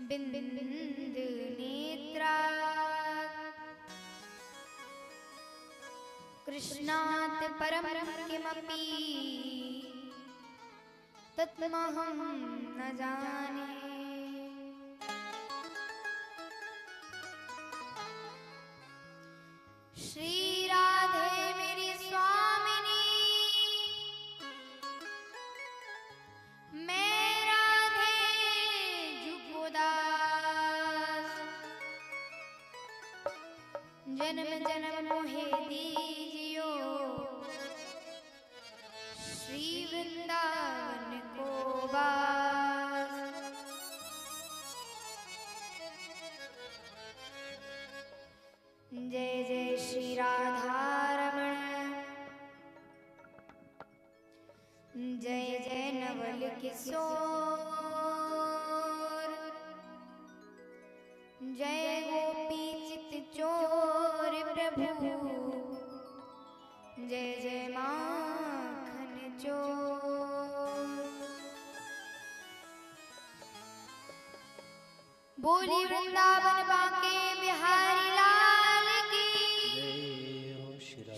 बिंद नेत्रा कृष्णात् परम किमपि तत्महं न जाने। श्री राधे मेरी स्वामिनी, मैं राधे जुगोदास, जन्म जन्म मोहे दीजियो श्री वृंदावन को वास। जय जय श्री राधा रमण, जय जय नवल किशोर, जय गोपी चित चोर प्रभु, जय जय माखन चोर। बोली वृंदावन बांके बिहारी लाल की,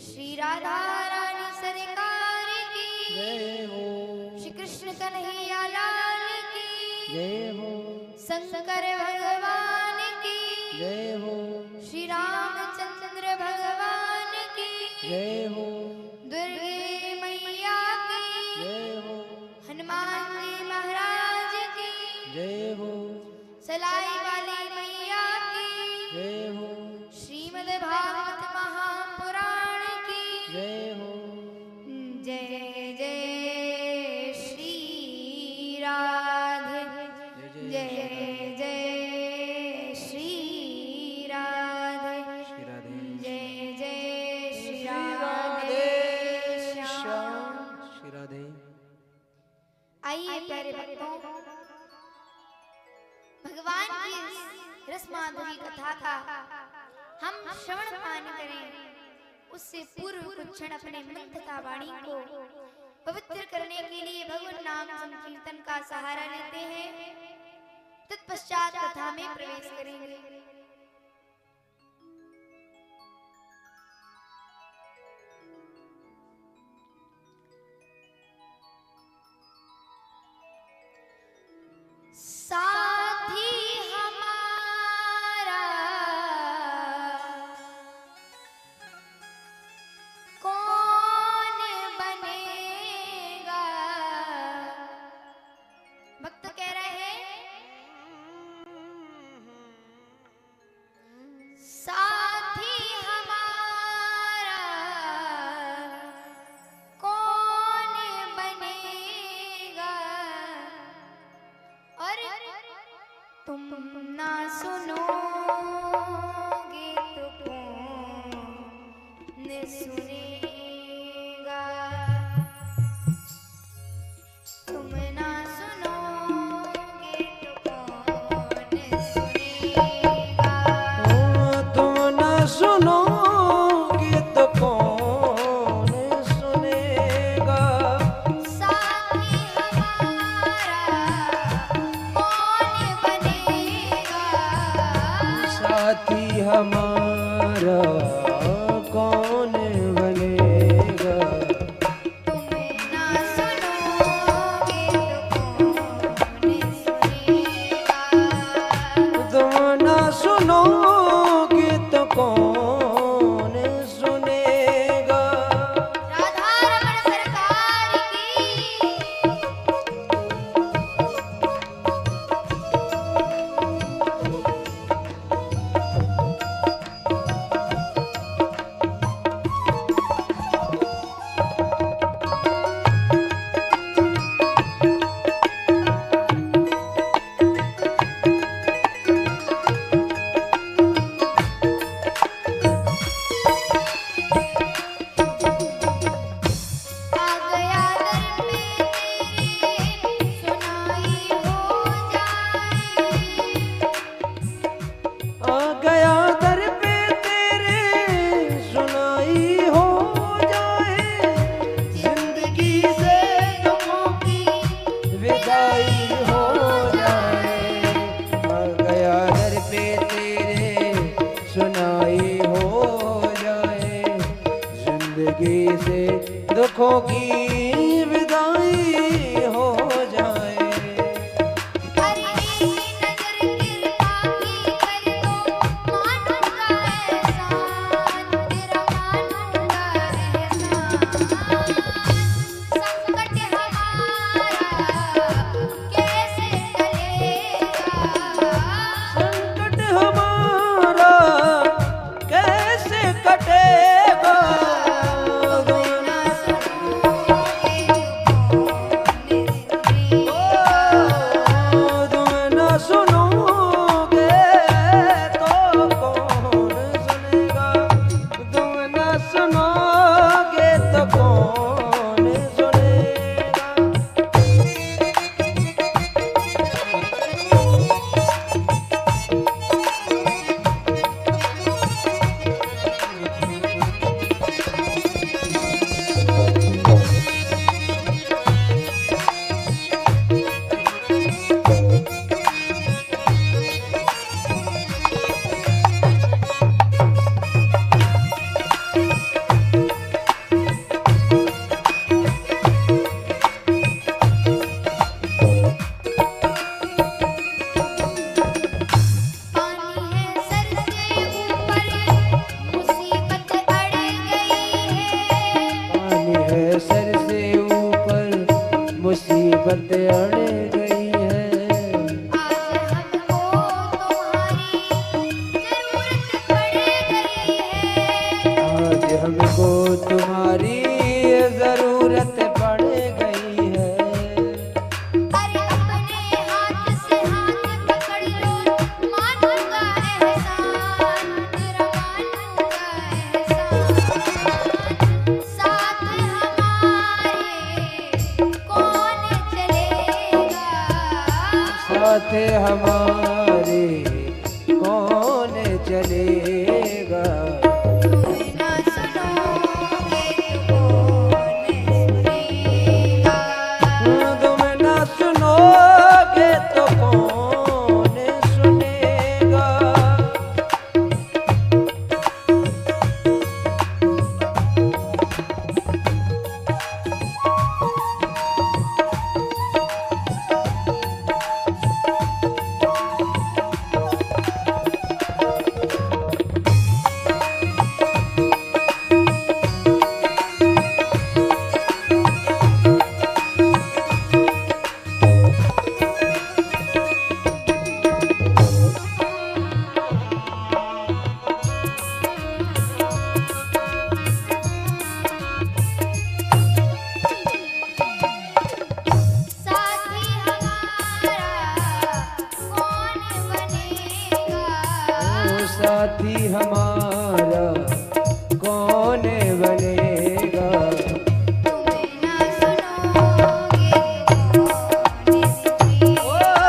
श्री राधा रानी सरकार की, श्री कृष्ण कन्हैया लाल की जय हो, शंकर भगवान की जय हो, श्री रामचंद्र भगवान की जय हो, दुर्गे मैया की जय हो, हनुमान जी महाराज की जय हो, सलाई वाली मैया की जय हो, श्रीमद् भागवत महापुराण की जय हो। जय जय श्री राधे, जय जय श्री राधे, जय जय श्री राधे श्याम। श्री राधे। आइए प्यारे भक्तों, भगवान की रस माधुरी कथा का हम श्रवण पान करें। उससे पूर्व कुछ क्षण अपने मन तथा वाणी को पवित्र करने के लिए भगवान नाम संकीर्तन का सहारा लेते हैं। तत्पश्चात कथा में प्रवेश करेंगे। साथी हमारा कौन बनेगा। भक्त कह रहे हैं, साथी हमारा कौन बनेगा, और तुम ना सुनोगे तो कौन सुनेगा। तुम ना सुनोगे तो कौन सुनेगा। तुम न सुनोगे तो कौन सुनेगा। साथी हमारा कौन बनेगा। साथी हमारा कौन बनेगा। तुम ना सुनोगे तो कौन सुनेगा। तुम न सुनोगे तो कौन सुनेगा। राधा रमण सरकार की। दुखों की विदाई हो जाए। अरे नजर कृपा की कर दो, मानूंगा एहसान, तेरा मानूंगा एहसान। संकट हमारा कैसे टलेगा, संकट हमारा कैसे कटेगा। तुम न सुनोगे तो कौन सुनेगा, तुम न सुनोगे तो कौन सुनेगा। पानी है सर से ऊपर, मुसीबत अड़ गई है। पानी है सर से ऊपर, मुसीबत अड़ गई है। आज हमको तुम्हारी जरूरत पड़ गई है। आज हमको तुम्हारी जरूरत पड़ गई है। अरे अपने हाथ से हाथ पकड़ लो, मानूंगा एहसान, तेरा मानूंगा एहसान। साथ हमारे कौन चलेगा, साथ हमारे कौन चलेगा। तुम ना सुनोगे तो कौन सुनेगा। तुम न सुनोगे तो कौन सुनेगा। साथी हमारा कौन बनेगा, साथी हमारा कौन बनेगा। तुम ना सुनोगे तो कौन सुनेगा।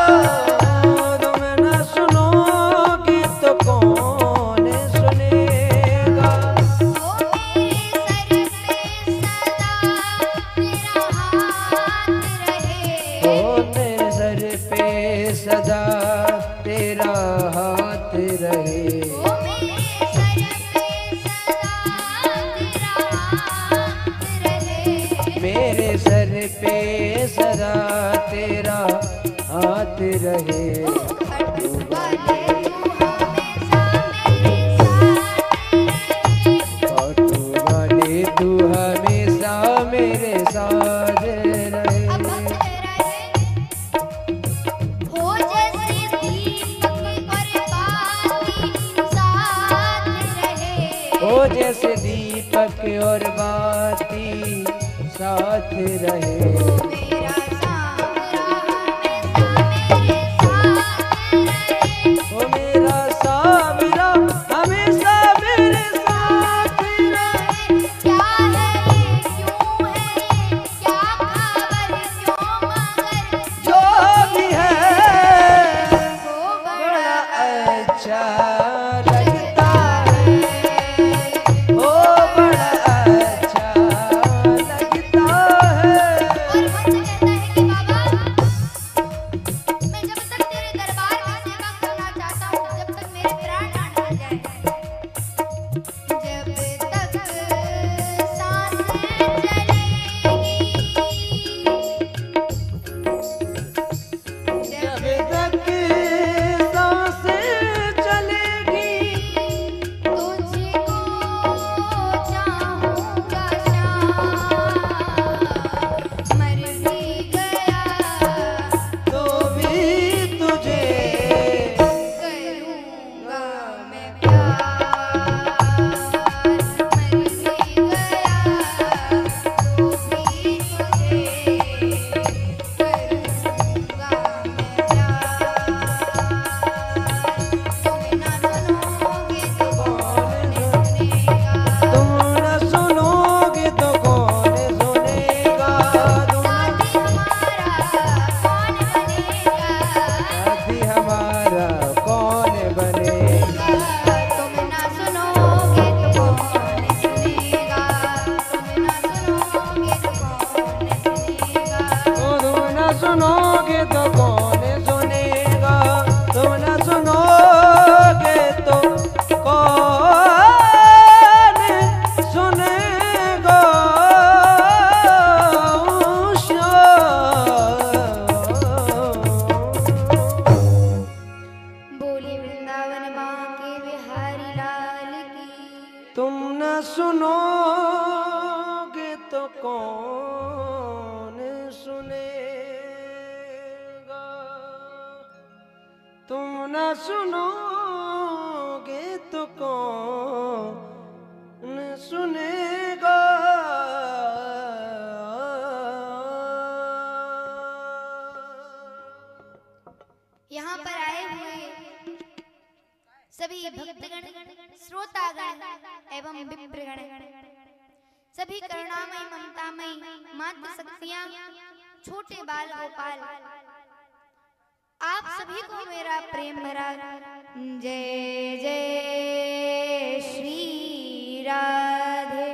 तुम न सुनोगे तो कौन सुनेगा। ओ मेरे सर पे सदा तेरा हाथ रहे। ओ मेरे सर पे सदा तेरा हाथ रहे। खाटू वाले तू हमेशा मेरे साथ रहे। ओ जैसे दीपक और बाती साथ रहे। ओ मेरा सावरा हमेशा मेरे साथ रहे। जो भी है बड़ा अच्छा लगता है। ओ बड़ा अच्छा लगता है। सुनोगे तो कौन सुनेगा, तुम न सुनोगे तो कौन सुनेगा। यहाँ पर आए हुए सभी भक्तगण, श्रोतागण एवं विप्रगण, सभी करुणामयी ममतामयी मातृ शक्तियां, छोटे बाल गोपाल, आप सभी को मेरा प्रेम भरा जय जय श्री राधे,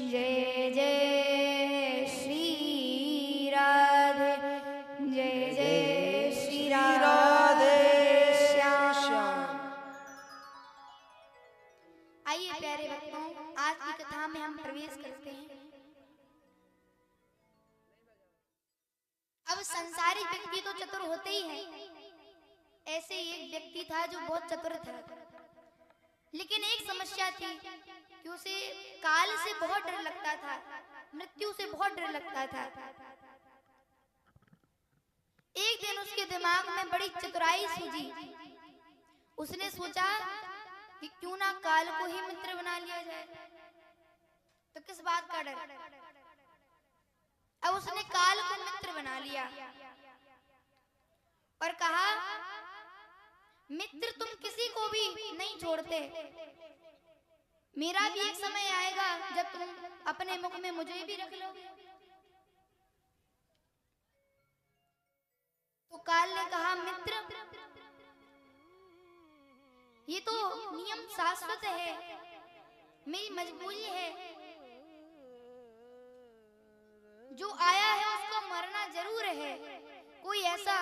जय जय श्री राधे, जय जय श्री राधे श्याम। आइए प्यारे भक्तों, आज की कथा में हम प्रवेश करते हैं। अब संसारी व्यक्ति तो चतुर होते ही हैं, ऐसे ही एक व्यक्ति था जो बहुत चतुर था, लेकिन एक समस्या थी कि उसे काल से बहुत डर लगता था, मृत्यु से बहुत डर लगता था। एक दिन उसके दिमाग में बड़ी चतुराई सूझी। उसने सोचा कि क्यों ना काल को ही मित्र बना लिया जाए, तो किस बात का डर। अब उसने काल को मित्र बना लिया और कहा, मित्र तुम किसी को भी नहीं छोड़ते, मेरा भी एक समय आएगा जब तुम अपने मुख में मुझे भी रख लोगे। तो काल ने कहा, मित्र ये तो नियम शाश्वत है, मेरी मजबूरी है, जो आया है उसको मरना जरूर है, कोई ऐसा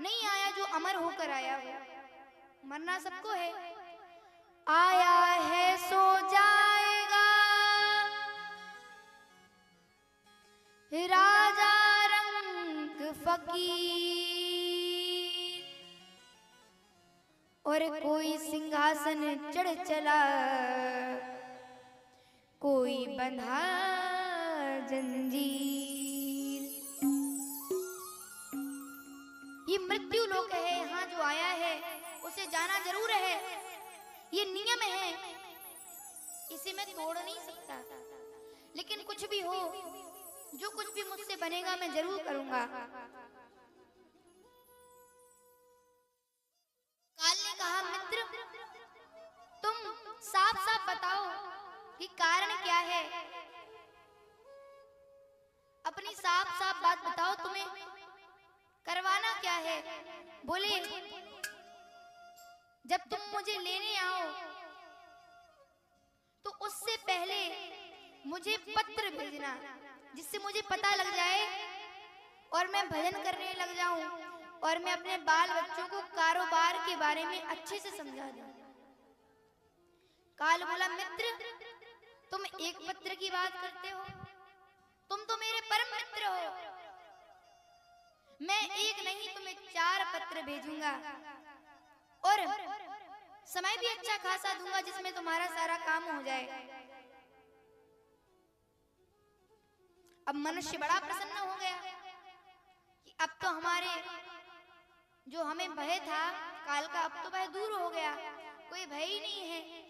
नहीं आया जो अमर होकर आया हो, मरना सबको है। आया है सो जाएगा राजा रंग फकीर, और कोई सिंहासन चढ़ चला, कोई बंधा जंजीर। ये मृत्यु लोक है, यहाँ जो आया है उसे जाना जरूर है, ये नियम है, इसे मैं तोड़ नहीं सकता। लेकिन कुछ भी हो, जो कुछ भी मुझसे बनेगा मैं जरूर करूंगा। काल ने कहा, मित्र तुम साफ साफ बताओ कि कारण क्या है, अपनी साफ साफ बात बताओ, तुम्हें करवाना क्या है। बोले, जब तुम मुझे लेने आओ तो उससे पहले मुझे पत्र भेजना, जिससे मुझे पता लग जाए और मैं भजन करने लग जाऊं और मैं अपने बाल बच्चों को कारोबार के बारे में अच्छे से समझा दूं। काल बोला, मित्र तुम एक पत्र की बात करते हो, तुम तो मेरे परम मित्र हो, मैं एक नहीं तुम्हें 4 पत्र भेजूंगा और समय भी अच्छा खासा दूंगा जिसमें तुम्हारा सारा काम हो जाए। अब मनुष्य बड़ा प्रसन्न हो गया कि अब तो हमारे जो हमें भय था काल का, अब तो भय दूर हो गया, कोई भय ही नहीं है।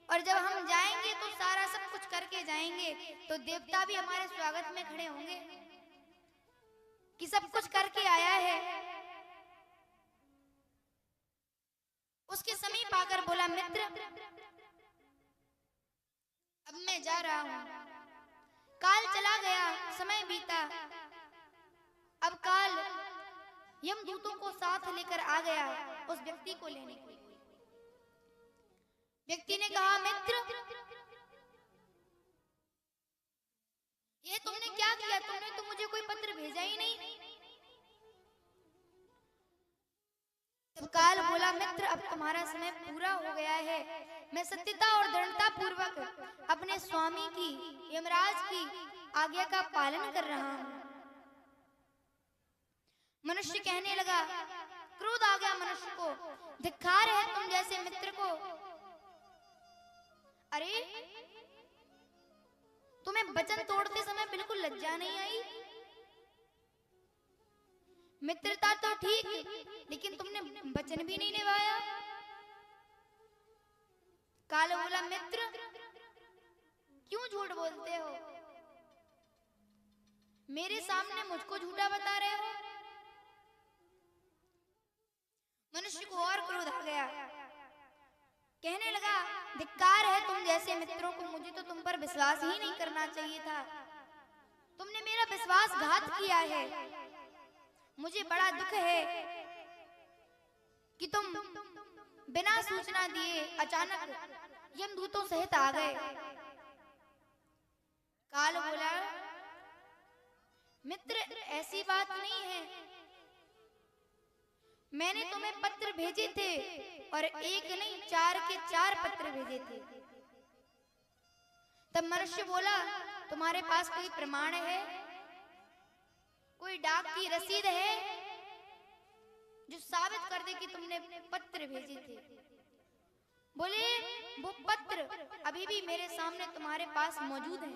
और जब हम जाएंगे तो सारा सब कुछ करके जाएंगे, तो देवता भी हमारे स्वागत में खड़े होंगे कि सब कुछ करके आया है। उसके समीप आकर बोला, मित्र अब मैं जा रहा हूं। काल चला गया, समय बीता। अब काल यमदूतों को साथ लेकर आ गया उस व्यक्ति को लेने के लिए। व्यक्ति ने कहा, मित्र ये तुमने क्या किया, तुमने तो मुझे कोई पत्र भेजा ही नहीं। तब काल बोला, मित्र अब तुम्हारा समय पूरा हो गया है, मैं सत्यता और दृढ़ता पूर्वक अपने स्वामी की, यमराज की आज्ञा का पालन कर रहा हूं। मनुष्य कहने लगा, क्रोध आ गया मनुष्य को, धिक्कार है तुम जैसे मित्र को। अरे वचन तोड़ते समय बिल्कुल लज्जा नहीं आई? मित्रता तो ठीक, लेकिन तुमने वचन भी नहीं निभाया। काल बोला, मित्र क्यों झूठ बोलते हो? मेरे सामने मुझको झूठा बता रहे हो? मनुष्य को और क्रोध आ गया, कहने लगा, धिक्कार है तुम जैसे मित्रों को, मुझे तो तुम पर विश्वास ही नहीं करना चाहिए था। तुमने मेरा विश्वासघात किया है। मुझे बड़ा दुख है कि तुम बिना सूचना दिए अचानक यमदूतों सहित आ गए। काल बोला, मित्र ऐसी बात नहीं है, मैंने तुम्हें पत्र भेजे थे और एक नहीं 4 के 4 पत्र भेजे थे। तब मनुष्य बोला, तुम्हारे पास कोई प्रमाण है, कोई डाक की रसीद है जो साबित कर दे कि तुमने पत्र भेजे थे? बोले, वो पत्र अभी भी मेरे सामने तुम्हारे पास मौजूद है।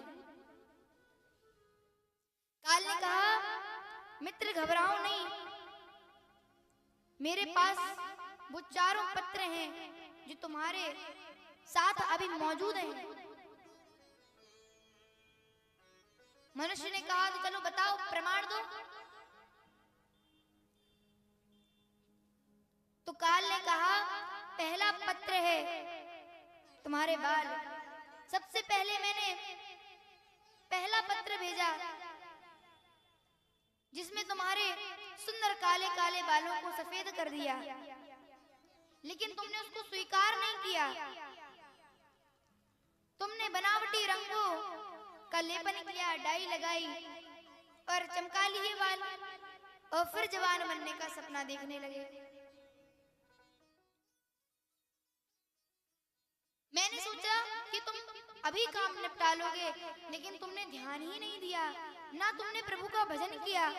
काल ने कहा, मित्र घबराओ नहीं, मेरे पास वो 4 पत्र हैं जो तुम्हारे साथ अभी मौजूद हैं। मनुष्य ने कहा, तो चलो बताओ, प्रमाण दो। तो काल ने कहा, पहला पत्र है तुम्हारे बाल। सबसे पहले मैंने पहला पत्र भेजा जिसमें तुम्हारे सुंदर काले काले बालों को सफेद कर दिया, लेकिन तुमने उसको स्वीकार नहीं किया। तुमने बनावटी रंगों का लेपन किया, डाई लगाई और चमका लिए बाल, और फिर जवान बनने का सपना देखने लगे। मैंने सोचा कि तुम अभी काम निपटा लोगे, लेकिन तुमने ध्यान ही नहीं दिया, ना तुमने प्रभु का भजन किया।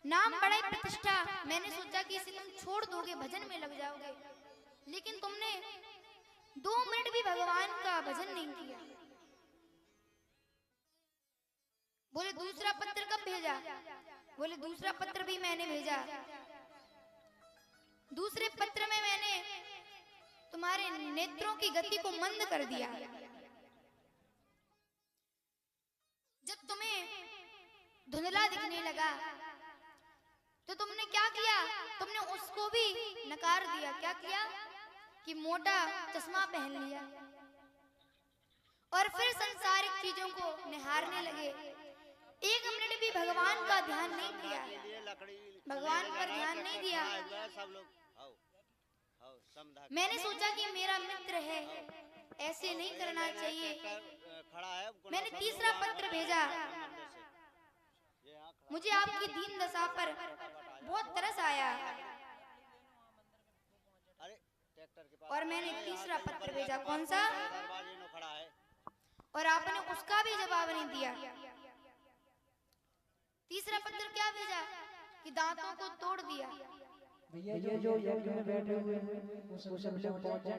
नाम बड़ाई प्रतिष्ठा, मैंने सोचा कि इसे तुम छोड़ दोगे, भजन में लग जाओगे, लेकिन तुमने 2 मिनट भी भगवान का भजन नहीं किया। बोले, दूसरा पत्र कब भेजा? बोले, दूसरा पत्र भी मैंने भेजा। दूसरे पत्र में मैंने तुम्हारे नेत्रों की गति को मंद कर दिया। जब तुम्हें धुंधला दिखने लगा तो तुमने क्या किया? तुमने उसको भी नकार दिया। क्या किया कि मोटा चश्मा पहन लिया और फिर सांसारिक चीजों को निहारने लगे। 1 मिनट भी भगवान का ध्यान नहीं किया, भगवान पर ध्यान नहीं दिया। मैंने सोचा कि मेरा मित्र है, ऐसे नहीं करना चाहिए। मैंने तीसरा पत्र भेजा। मुझे आपकी दीन दशा पर बहुत तरस आया और मैंने तीसरा पत्र भेजा। कौन सा? और आपने उसका भी जवाब नहीं दिया। तीसरा पत्र क्या भेजा कि दांतों को तोड़ दिया। भैया जो यज्ञ में बैठे हुए हैं वो सब लोग पहुंच जाए।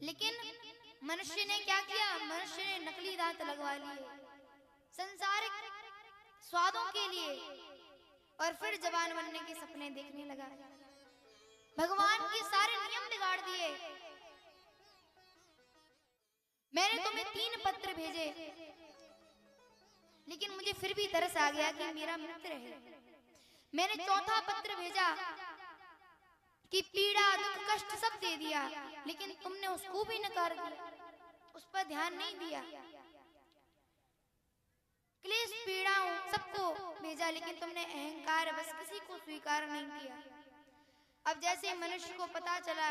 लेकिन मनुष्य ने क्या किया? मनुष्य ने नकली दांत लगवा लिए संसारिक स्वादों के लिए और फिर जवान बनने के सपने देखने लगा। भगवान के सारे नियम बिगाड़ दिए। मैंने तुम्हें 3 पत्र भेजे, लेकिन मुझे फिर भी तरस आ गया कि मेरा मित्र है। मैंने चौथा पत्र भेजा कि पीड़ा दुख कष्ट सब दे दिया, लेकिन तुमने उसको भी नकार दिया, उस पर ध्यान नहीं दिया। क्लेश पीड़ाओं सबको भेजा, लेकिन तुमने अहंकार बस किसी को स्वीकार नहीं किया। अब जैसे मनुष्य को पता चला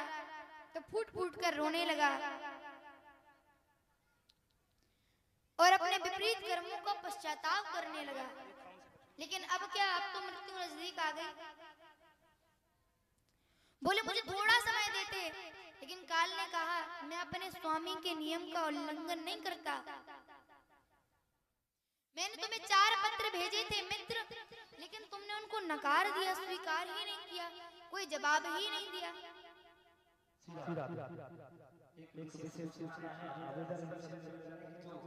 तो फूट फूट कर रोने लगा और अपने विपरीत कर्मों का पश्चाताप करने लगा। लेकिन अब क्या? अब तो मृत्यु नजदीक आ गई। बोले, मुझे थोड़ा समय देते, लेकिन काल ने कहा मैं अपने स्वामी के नियम का उल्लंघन नहीं करता। मैंने तुम्हें 4 पत्र भेजे थे मित्र, लेकिन तुमने उनको नकार दिया, स्वीकार ही नहीं किया, कोई जवाब ही नहीं दिया। एक विशेष सूचना है आवेदन जो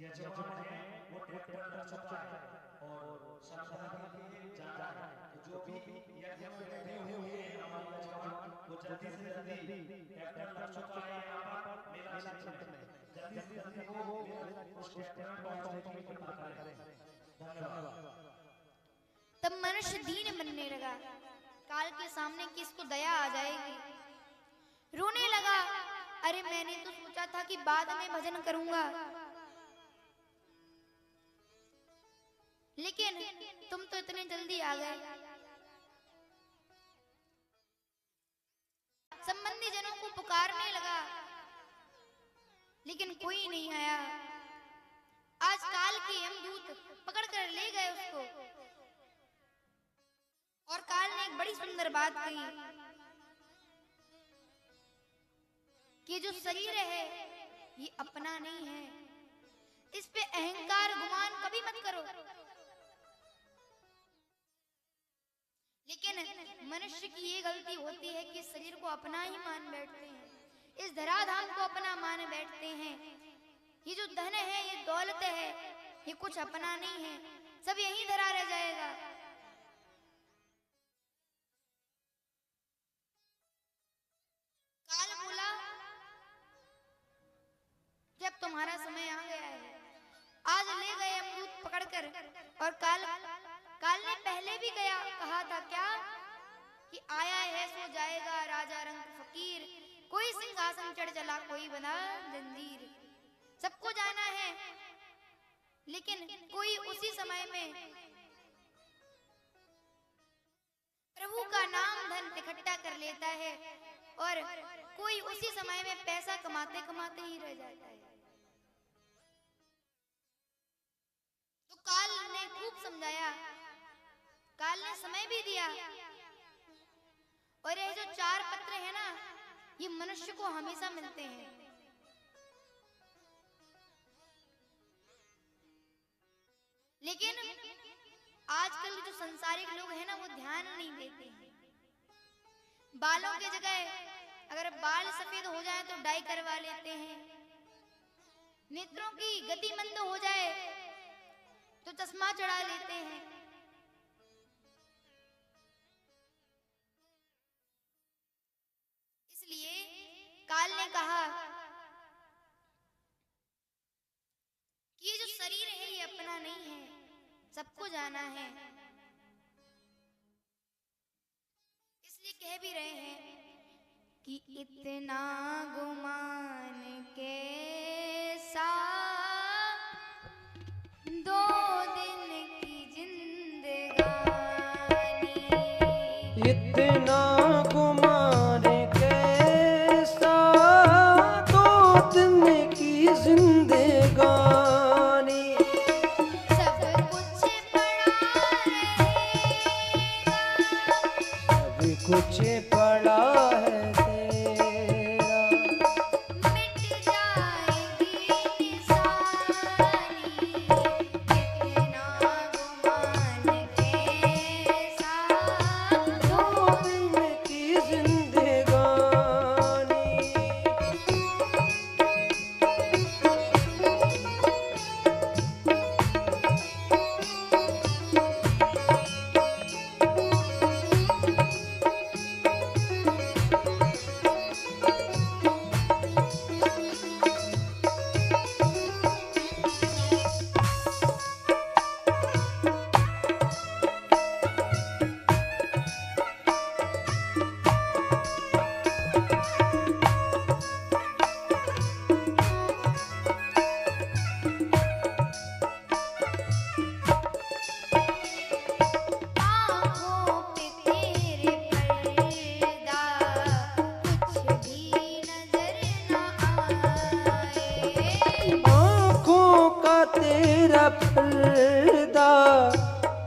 यह जवान है वो ट्रैक्टर लग चुका है और सप्ताह के लिए जा रहा है। जो भी यज्ञ में बैठे हुए हैं हमारे जवान वो जल्दी से जल्दी ट्रैक्टर लग चुका है यहाँ पर मेला क्षेत्र में जल्दी से जल्दी वो उस ट्रैक्टर में पहुंचने की कृपा करें। धन्यवाद। तब मनुष्य दीन बनने लगा। काल के सामने किसको दया आ जाएगी। रोने लगा, अरे मैंने तो सोचा था कि बाद में भजन करूंगा, लेकिन तुम तो इतने जल्दी आ गए। संबंधी जनों को पुकारने लगा, लेकिन कोई नहीं आया। आज काल के यमदूत पकड़ कर ले गए उसको। और काल ने एक बड़ी सुंदर बात कही कि जो शरीर है ये अपना नहीं है, इस पे अहंकार गुमान कभी मत करो। लेकिन मनुष्य की ये गलती होती है कि शरीर को अपना ही मान बैठते हैं, इस धराधाम को अपना मान बैठते हैं। ये जो धन है, ये दौलत है, ये कुछ अपना नहीं है, सब यहीं धरा रह जाएगा। काल बोला, जब तुम्हारा समय आ गया है, आज ले गए यमदूत पकड़कर। और काल ने पहले भी गया, कहा था क्या कि आया है सो जाएगा राजा रंग फकीर, कोई सिंहासन चढ़ चला कोई बना जंजीर। सबको जाना है, लेकिन कोई उसी समय में प्रभु का नाम धन इकट्ठा कर लेता है और कोई उसी समय में पैसा कमाते कमाते ही रह जाता है। तो काल ने खूब समझाया, काल ने समय भी दिया। और ये जो 4 पत्र है ना, ये मनुष्य को हमेशा मिलते हैं। लेकिन आजकल जो संसारिक लोग हैं ना, वो ध्यान नहीं देते हैं। बालों की जगह अगर बाल सफेद हो जाए तो डाई करवा लेते हैं। नेत्रों की गति मंद हो जाए तो चश्मा चढ़ा लेते हैं। इसलिए काल ने कहा कि ये जो शरीर है ये अपना नहीं है, सबको जाना है। इसलिए कह भी रहे हैं कि इतना गुमान के साथ 2 दिन की जिंदगानी, इतना गुमान के साथ 2 दिन की जिंदगानी, सब कुछ पड़ा रहेगा, सब कुछ पड़ा है तेरा, मिट जाएगी निशानी। इतना गुमान के साथ 2 दिन की जिंदगानी। आँखों पे तेरे पर्दा, कुछ भी नजर न आए। आँखों का तेरा पर्दा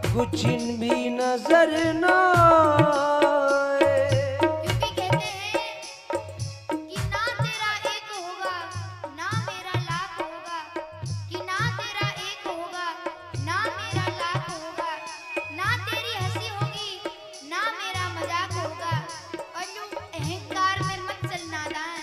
कुछ भी नजर न आए। क्योंकि कहते हैं कि ना तेरा एक होगा ना मेरा लाख होगा, कि ना तेरा एक होगा ना मेरा लाख होगा, ना तेरी हंसी होगी ना मेरा मजाक होगा। और जो अहंकार में मत चल नादान,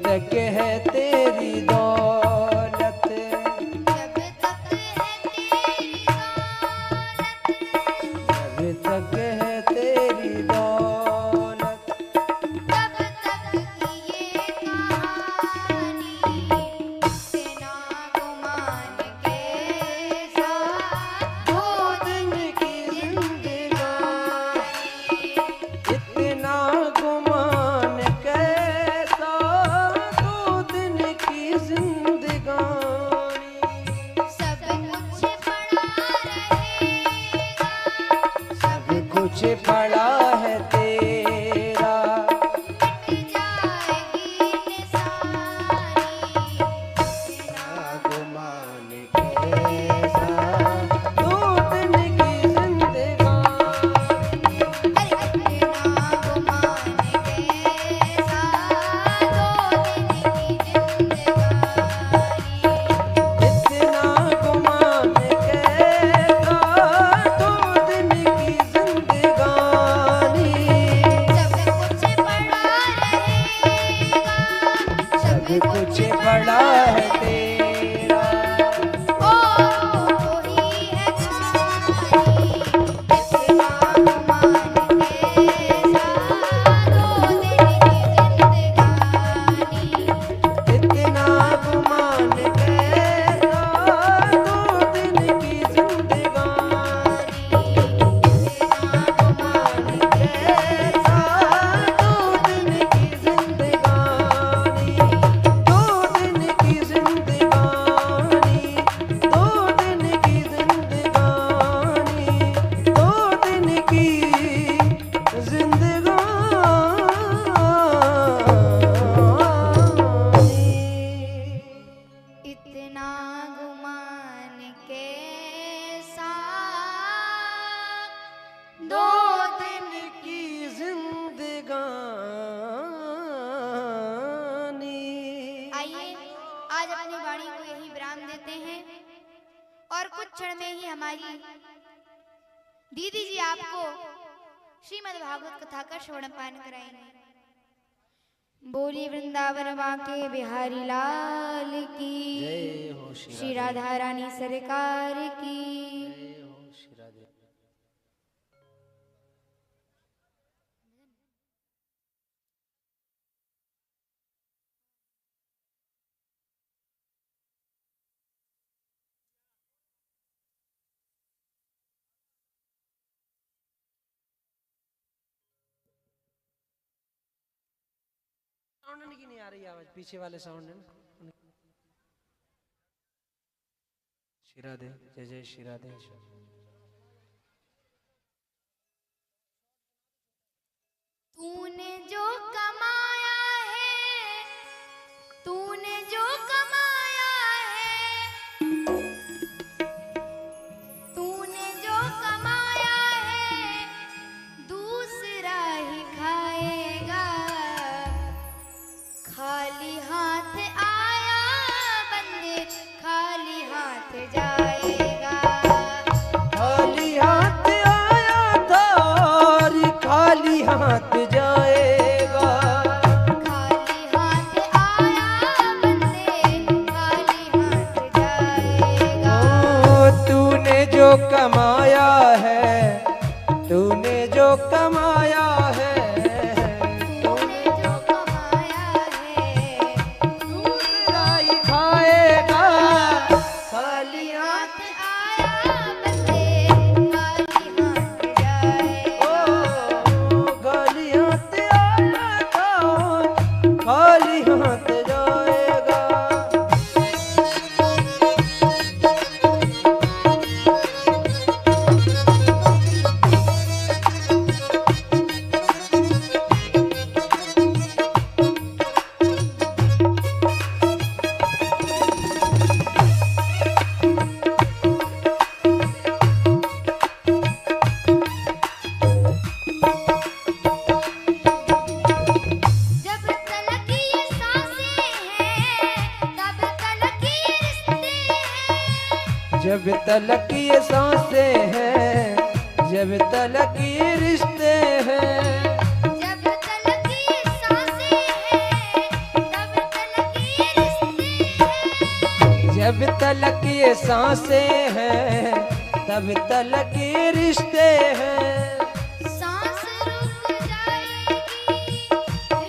तक है तेरी दौलत, जब तक है तेरी दौलत, जब तक है तेरी दौलत, तब तक की ये कहानी, इतना गुमान के साथ दो दिन की जिंदगानी, इतना गुमान कैसा, 2 दिन की जिंदगानी। सब कुछ पड़ा रहेगा, सब कुछ पड़ा है तेरा, मिट जाएगी निशानी, इतना गुमान कैसा, 2 दिन की जिंदगानी। इतना गुमान के साथ दो दिन की जिंदगानी, इतना गुमान कैसा, 2 दिन की जिंदगानी। सब कुछ पड़ा रहेगा, सब कुछ पड़ा है तेरा, ओ ही है खानी, इतना गुमान के साथ दो दिन की जिंदगानी, इतना गुमान कैसा, 2 दिन की जिंदगानी। इतना गुमान कैसा, 2 दिन की जिंदगानी, 2 दिन की जिंदगानी, 2 दिन की जिंदगानी, 2 दिन की जिंदगानी। इतना गुमान के साथ दो दिन की जिंदगानी। आइए आज अपनी वाणी को यही विराम देते हैं और कुछ क्षण में ही हमारी दीदी जी आपको श्रीमद् भागवत कथा का श्रवण पान कराएंगे। बोली वृंदावन वाके बिहारी लाल की, जय हो श्री श्री राधा रानी सरकार की। जय हो श्री राधे। साउंड की नहीं आ रही आवाज, पीछे वाले साउंड है ना। श्री राधे, जय जय श्री राधे। तूने जो कमाया है, तूने जो कमाया है, तूने जो कमाया है, दूसरा ही खाएगा। खाली हाथ आया बंदे, खाली हाथ जाएगा। खाली हाथ आया था और खाली हाथ जाएगा। खाली हाथ आया बंदे, खाली हाथ जाएगा। ओ तूने जो कमाया है, तूने जो कमाया है, तूने जो कमाया है, दूसरा ही खाएगा। खाली हाथ हाथ आया बंदे, खाली हाथ जाएगा। ओ खाली हाथ आया था, खाली हाथ जाएगा। जब तलक ये सांसें हैं, तब तलक ये रिश्ते हैं। जब तलक ये सांसें हैं, जब तलक ये रिश्ते हैं, जब तलक ये सांसें हैं, तब जब तलक ये सांसें हैं तब तलक ये रिश्ते हैं। सांस रुक जाएगी,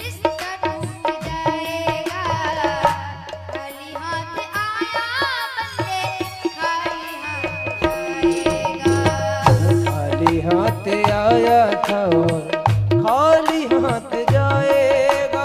रिश्ता टूट जाएगा। खाली हाथ आया बंदे, खाली हाथ जाएगा। खाली हाथ आया था और खाली हाथ जाएगा।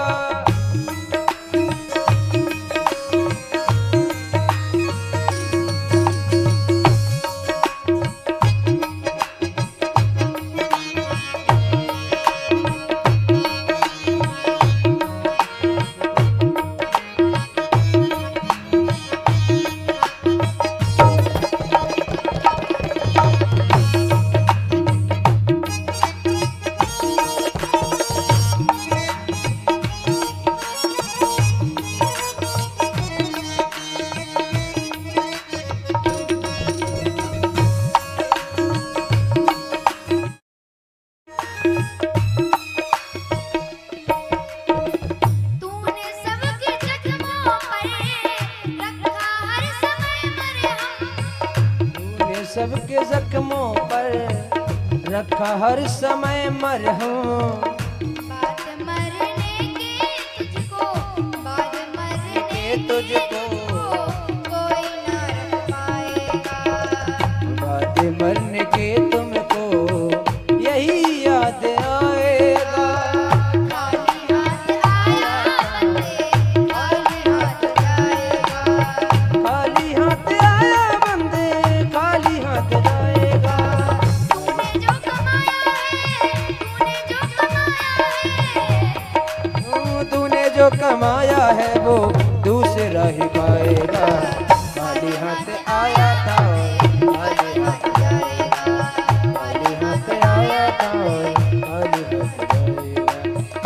तूने सबके जख्मों पर रखा हर समय मरहम। तूने सबके जख्मों पर रखा हर समय मरहम। बात मरने के तुझको, बात मरने के तुझको कोई ना रख पाएगा। बाद मरने के तुमको यही याद आएगा। खाली हाथ आया बंदे, खाली हाथ जाएगा। खाली हाथ आया बंदे, खाली हाथ जाएगा। तूने जो कमाया है, तूने जो कमाया है वो दूसरा ही पाएगा। खाली हाथ